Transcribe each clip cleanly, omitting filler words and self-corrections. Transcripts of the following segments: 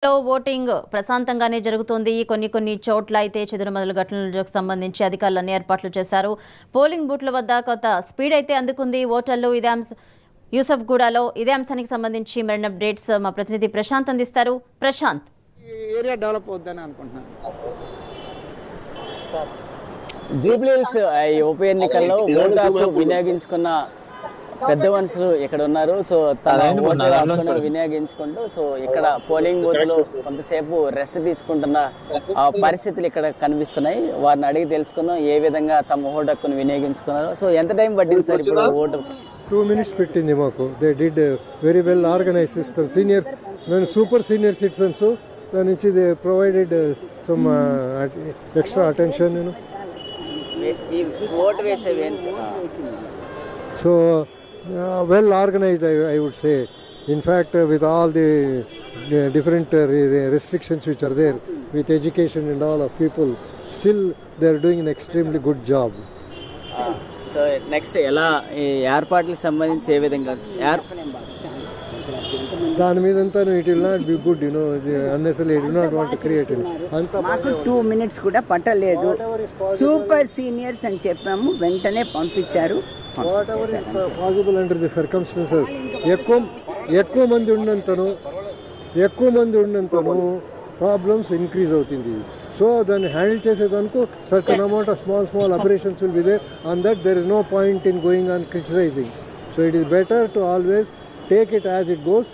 లో ఓటింగ్ ప్రశాంతంగానే జరుగుతోంది. కొన్ని చోట్ల అయితే చెదురుమదురు ఘటనలకు సంబంధించి అధికారులు అన్ని ఏర్పాట్లు చేశారు. పోలింగ్ బూత్ల వద్ద కొంత స్పీడ్ అయితే అందుకుంది ఓటర్లు. యూసఫ్గూడలో ఇదే అంశానికి సంబంధించి మరిన్ని అప్డేట్స్ మా ప్రతినిధి ప్రశాంత్ అందిస్తారు. ప్రశాంత్, ఏరియా డెవలప్ అవుద్దని అనుకుంటున్నాను. జూబ్లీహిల్స్ ఉప ఎన్నికల్లో ఓటు హక్కు వినియోగించుకున్న పెద్ద మనుషులు ఇక్కడ ఉన్నారు. సో తన ఓటు హక్కును వినియోగించుకుంటూ సో ఇక్కడ పోలింగ్ బూత్ లో కొంతసేపు రెస్ట్ తీసుకుంటున్న పరిస్థితులు ఇక్కడ కనిపిస్తున్నాయి. వారిని అడిగి తెలుసుకున్నాం ఏ విధంగా తమ ఓటు హక్కును వినియోగించుకున్నారు. సో ఎంత టైం పట్టింది సార్ ఇప్పుడు ఓటు? 2 minutes పెట్టింది మాకు. They did very well organize system. Senior super senior citizens దాని నుంచి they provided some extra attention vote వేసేది. So well organized, I would say. In fact, with all the different restrictions which are there, with education and all of people, still they are doing an extremely good job. So next ఎలా ఈ ఏర్పాట్లకు సంబంధించి ఏ విధంగా దాని మీద అంతా it will not be good, you know, unnecessary do not want to create అంతా. మాకు 2 minutes కూడా పట్టలేదు. సూపర్ సీనియర్స్ అని చెప్పాము, వెంటనే పంపించారు. Possible under the circumstances. ఎక్కువ మంది ఉన్నంతను ప్రాబ్లమ్స్ ఇంక్రీజ్ అవుతుంది. సో దాన్ని హ్యాండిల్ చేసేదానికి certain amount of small operations will be there. On that there is no point in going on criticizing. So it is better to always take it as it goes,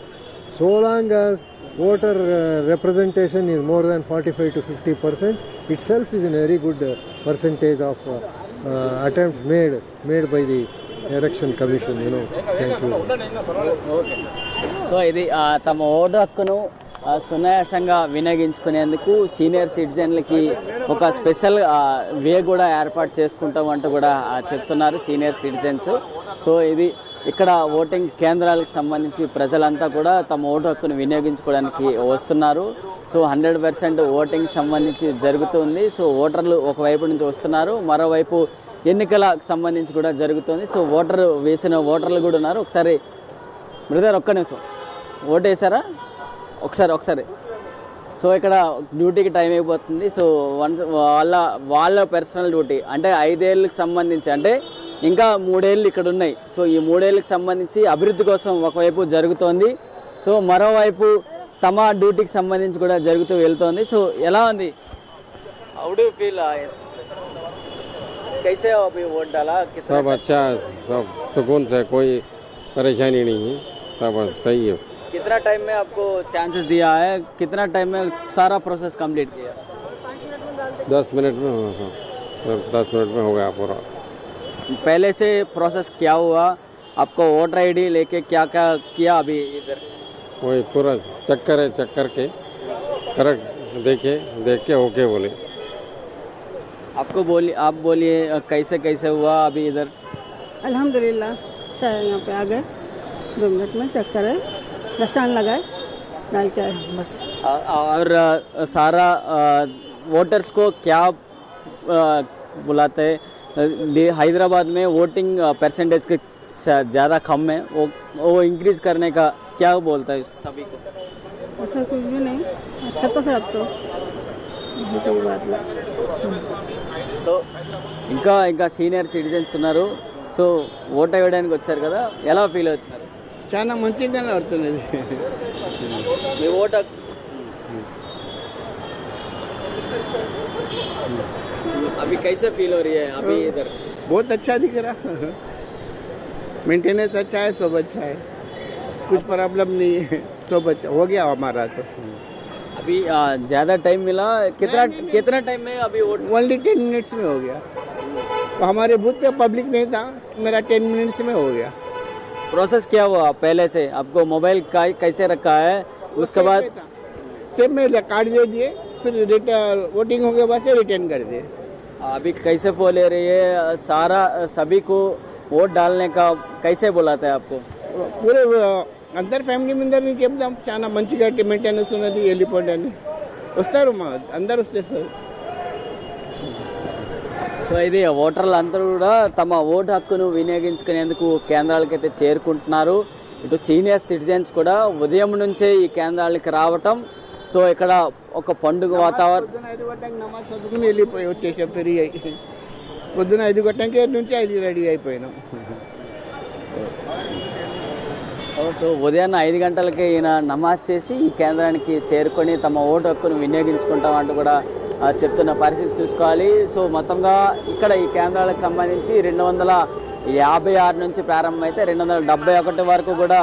so long as voter representation is more than 45 to 50% itself is a very good percentage of attempts made by the election commission, you know. Thank you. So ఇది తమ vote హక్కును సునాయాసంగా వినియోగించుకునేందుకు senior సిటిజన్లకి ఒక special వే కూడా ఏర్పాటు చేసుకుంటాం అంటూ కూడా చెప్తున్నారు సీనియర్ సిటిజన్స్. సో ఇది ఇక్కడ ఓటింగ్ కేంద్రాలకు సంబంధించి ప్రజలంతా కూడా తమ ఓటు హక్కును వినియోగించుకోవడానికి వస్తున్నారు. సో 100% ఓటింగ్ సంబంధించి జరుగుతుంది. సో ఓటర్లు ఒకవైపు నుంచి వస్తున్నారు, మరోవైపు ఎన్నికలకు సంబంధించి కూడా జరుగుతుంది. సో వేసిన ఓటర్లు కూడా ఉన్నారు. ఒకసారి బ్రదర్, ఒక్క నిమిషం, ఓటు వేసారా? ఒకసారి. సో ఇక్కడ డ్యూటీకి టైం అయిపోతుంది. సో వాళ్ళ పర్సనల్ డ్యూటీ అంటే 5 ఏళ్ళకి సంబంధించి, అంటే ఇంకా 3 ఏళ్ళు ఇక్కడ ఉన్నాయి. సో ఈ 3 ఏళ్ళకి సంబంధించి అభివృద్ధి కోసం ఒకవైపు జరుగుతోంది, సో మరోవైపు తమ డ్యూటీకి సంబంధించి కూడా జరుగుతూ వెళ్తోంది. సో ఎలా ఉంది? How do you feel? कैसे हो अभी वोट डाला? सब अच्छा है, सब सुकून से, कोई परेशानी नहीं है, सब सही है. कितना टाइम में आपको चांसेस दिया है? कितना टाइम में सारा प्रोसेस कंप्लीट किया? 10 मिनट में 10 मिनट में हो गया पूरा. पहले से प्रोसेस क्या हुआ? आपको वोटर आईडी लेके क्या क्या किया अभी इधर? वही पूरा चक्कर के करेक्ट देख के ओके बोले. आप बोलिए कैसे हुआ अभी इधर? अल्हम्दुलिल्लाह अच्छा है. यहाँ पे आ गए 2 मिनट में चक्कर है, निशान लगाए, डाल के आए बस. और सारा वोटर्स को क्या बुलाते हैं? हैदराबाद में वोटिंग परसेंटेज के ज़्यादा कम है, वो इंक्रीज करने का क्या बोलता है सभी को? ऐसा कुछ भी नहीं, अच्छा तो है अब तो, कोई बात नहीं. సో ఇంకా సీనియర్ సిటిజన్స్ ఉన్నారు. సో ఓటు వేయడానికి వచ్చారు కదా, ఎలా ఫీల్ అవుతున్నారు? చాలా మంచిగానే పడుతున్నది. మీ ఓటు अभी कैसे फील हो रही है अभी इधर? बहुत अच्छा दिख रहा. मेंटेनेंस अच्छा है, सब अच्छा है, कुछ प्रॉब्लम नहीं है, सब अच्छा हो गया हमारा. तो अभी ज्यादा टाइम मिला? कितना टाइम में अभी वोट? ओनली 10 मिनट्स में हो गया. तो हमारे बूथ पे पब्लिक नहीं था, मेरा 10 मिनट्स में हो गया. प्रोसेस क्या हुआ पहले से? आपको मोबाइल कैसे रखा है? उसके बाद सिर्फ में कार्ड दे दिए, फिर वोटिंग हो गया बाद से रिटर्न कर दिए. अभी कैसे फॉल ले रही है? सारा सभी को वोट डालने का कैसे बुलाता है आपको? पूरे అందరు ఫ్యామిలీ మెంబర్ నుంచి చెప్దాం, చాలా మంచిగా మెయింటెనెన్స్ ఉన్నది, వెళ్ళిపోండి అని వస్తారు, అందరు వచ్చేస్తారు. సో ఇది ఓటర్లు అందరూ కూడా తమ ఓటు హక్కును వినియోగించుకునేందుకు కేంద్రాలకైతే చేరుకుంటున్నారు. ఇటు సీనియర్ సిటిజన్స్ కూడా ఉదయం నుంచే ఈ కేంద్రాలకి రావటం, సో ఇక్కడ ఒక పండుగ వాతావరణం. పొద్దున 5 గంటలకు నమాజ్ చదువుకుని వెళ్ళిపోయి వచ్చేసాం ఫ్రీ అయ్యి. పొద్దున 5 గంటలకే నుంచి 5 రెడీ అయిపోయినాం. సో ఉదయాన్న 5 గంటలకే ఈయన నమాజ్ చేసి ఈ కేంద్రానికి చేరుకొని తమ ఓటు హక్కును వినియోగించుకుంటామంటూ కూడా చెప్తున్న పరిస్థితి చూసుకోవాలి. సో మొత్తంగా ఇక్కడ ఈ కేంద్రాలకు సంబంధించి 256 నుంచి ప్రారంభమైతే 271 వరకు కూడా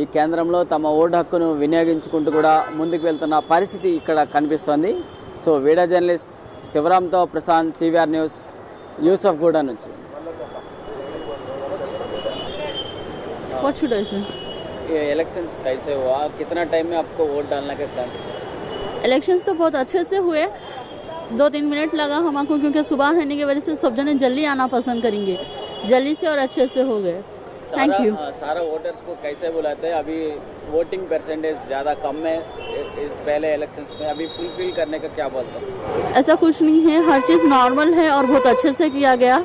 ఈ కేంద్రంలో తమ ఓటు హక్కును వినియోగించుకుంటూ కూడా ముందుకు వెళ్తున్న పరిస్థితి ఇక్కడ కనిపిస్తోంది. సో వీడియో జర్నలిస్ట్ శివరామ్తో ప్రశాంత్, CVR న్యూస్, యూసఫ్గూడ నుంచి. What should I say? ये इलेक्शंस कैसे हुआ, कितना टाइम में आपको वोट डालने का चांस? इलेक्शंस तो बहुत अच्छे से हुए, 2-3 मिनट लगा हमको क्योंकि सुबह रहने की वजह से सब जने जल्दी आना पसंद करेंगे, जल्दी से और अच्छे से हो गए. Thank you. सारा वोटर्स को कैसे बुलाते हैं? अभी वोटिंग परसेंटेज ज़्यादा कम है इस पहले इलेक्शंस में, अभी फुलफिल करने का क्या बोलते हैं? ऐसा कुछ नहीं है, हर चीज़ नॉर्मल है और बहुत अच्छे से किया गया.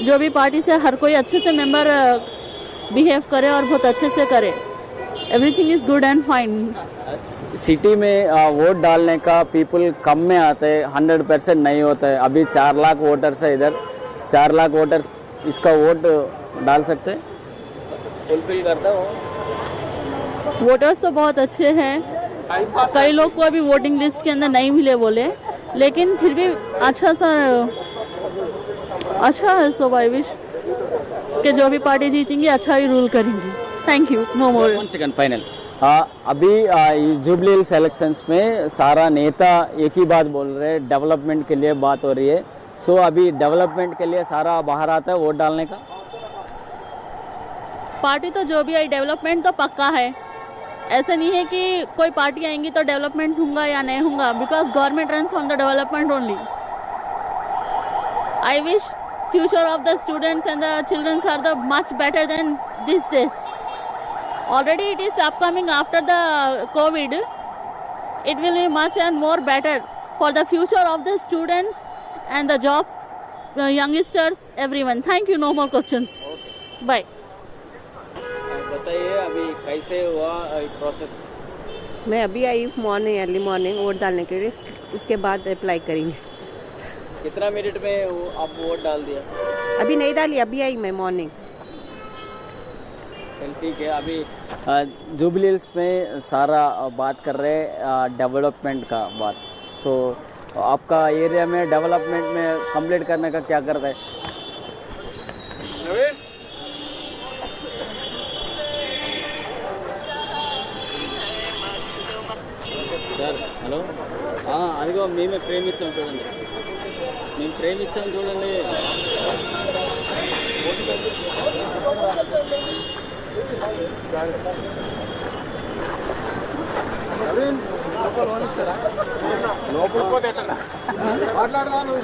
जो भी पार्टी से हर कोई अच्छे से मेंबर बिहेव करे और बहुत अच्छे से करे. Everything is good and fine. City में वोट डालने का पीपल कम में आते हैं, 100% नहीं होता है. अभी 4 लाख वोटर्स है इधर, 4 लाख वोटर्स इसका वोट डाल सकते हैं, फुलफिल करता हो? वोटर्स तो बहुत अच्छे हैं, कई लोग को अभी वोटिंग लिस्ट के अंदर नहीं मिले बोले, लेकिन फिर भी अच्छा है. सो आई विश कि जो भी पार्टी जीतेंगी अच्छा ही रूल करेंगी. Thank you. No more. 1 second final. अभी जुबली हिल्स इलेक्शंस में सारा नेता एक ही बात बोल रहे हैं, डेवलपमेंट के लिए बात हो रही है. सो अभी डेवलपमेंट के लिए सारा बाहर आता है वोट डालने का. पार्टी तो जो भी आई डेवलपमेंट तो पक्का है. ऐसा नहीं है कि कोई पार्टी आएंगी तो डेवलपमेंट होगा या नहीं होगा, because government runs on the development only. I wish future of the students and the children are the much better than these days. Already it is upcoming after the COVID. It will be much and more better for the future of the students and the job, youngsters, everyone. Thank you. No more questions. Bye. बताइए अभी कैसे हुआ process? मैं अभी आई morning, early morning vote डालने के लिए, उसके बाद अप्लाई करेंगे. कितना मिनट में आप वोट डाल दिया? अभी नहीं डाली, अभी आई मैं मॉर्निंग. चल ठीक है. अभी जुबली हिल्स में सारा बात कर रहे हैं डेवलपमेंट का बात. सो आपका एरिया में डेवलपमेंट में कंप्लीट करने का क्या करता है? సార్ హలో, అదిగో మేమే ఫ్రేమ్ ఇచ్చాం చూడండి, మేము ఫ్రేమ్ ఇచ్చాం చూడండి. లోపల పోతే మాట్లాడదాను.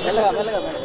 మెల్లగా మెల్లగా లేదు